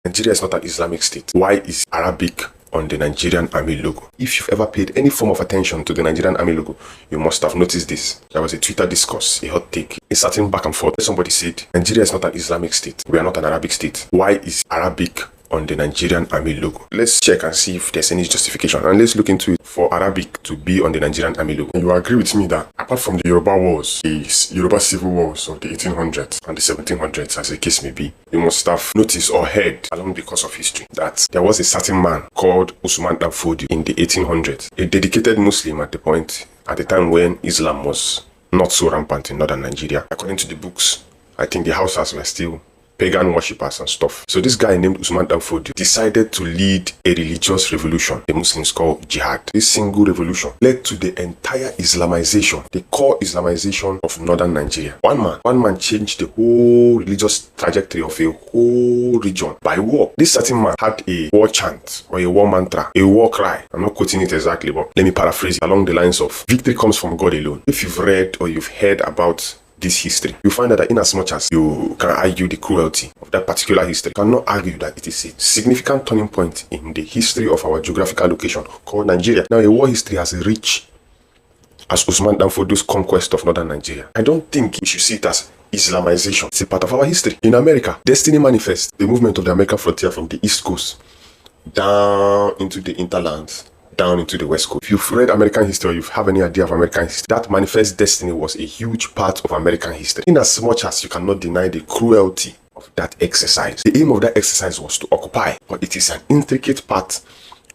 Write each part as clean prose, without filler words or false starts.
Nigeria is not an Islamic state. Why is Arabic on the Nigerian Army logo? If you've ever paid any form of attention to the Nigerian Army logo, you must have noticed this. There was a Twitter discourse, a hot take, a certain back and forth. Somebody said, Nigeria is not an Islamic state. We are not an Arabic state. Why is Arabic on the Nigerian Army logo? Let's check and see if there's any justification, and let's look into it for Arabic to be on the Nigerian Army logo. You agree with me that apart from the Yoruba wars, the Yoruba civil wars of the 1800s and the 1700s, as the case may be, you must have noticed or heard along the course of history that there was a certain man called Usman Dan Fodio in the 1800s, a dedicated Muslim at the time when Islam was not so rampant in northern Nigeria. According to the books, I think the Hausas were still pagan worshippers and stuff. So this guy named Usman Dan Fodio decided to lead a religious revolution the Muslims call jihad. This single revolution led to the entire Islamization, the core Islamization of northern Nigeria. One man changed the whole religious trajectory of a whole region by war. This certain man had a war chant or a war mantra, a war cry. I'm not quoting it exactly, but let me paraphrase it along the lines of, victory comes from God alone. If you've read or you've heard about this history, you find that in as much as you can argue the cruelty of that particular history, you cannot argue that it is a significant turning point in the history of our geographical location called Nigeria. Now, a war history as rich as Usman Dan Fodio's conquest of northern Nigeria, I don't think we should see it as Islamization. It's a part of our history. In America, Destiny Manifest, the movement of the American frontier from the East Coast down into the interlands, down into the West Coast. If you've read American history or you have any idea of American history, that manifest destiny was a huge part of American history. In as much as you cannot deny the cruelty of that exercise, the aim of that exercise was to occupy, but it is an intricate part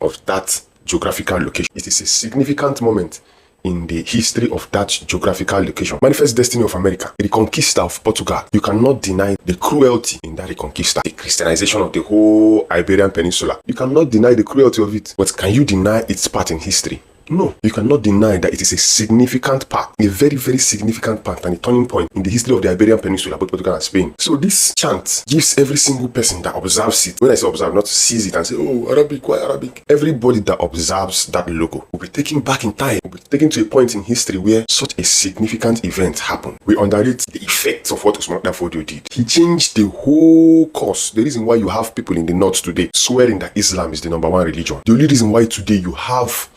of that geographical location. It is a significant moment in the history of that geographical location. Manifest destiny of America, the Reconquista of Portugal. You cannot deny the cruelty in that Reconquista, the Christianization of the whole Iberian Peninsula. You cannot deny the cruelty of it, but can you deny its part in history? No, you cannot deny that it is a significant part, a very, very significant part and a turning point in the history of the Iberian Peninsula, both Portugal and Spain. So this chant gives every single person that observes it, when I say observe, not sees it and say, oh, Arabic, why Arabic? Everybody that observes that logo will be taken back in time, will be taken to a point in history where such a significant event happened. We underrate the effects of what Usman Dan Fodio did. He changed the whole course. The reason why you have people in the north today swearing that Islam is the #1 religion. The only reason why today you have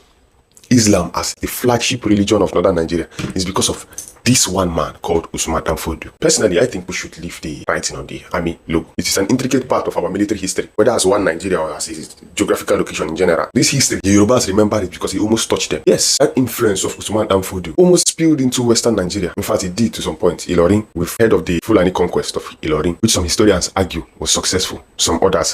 Islam as the flagship religion of northern Nigeria is because of this one man called Usman Dan Fodio. Personally, I think we should leave the writing on the army logo. It is an intricate part of our military history, whether as one Nigeria or as a geographical location in general. This history, the Yorubas remember it because it almost touched them. Yes, that influence of Usman Dan Fodio almost spilled into western Nigeria. In fact, it did to some point. Ilorin, we've heard of the Fulani conquest of Ilorin, which some historians argue was successful. Some others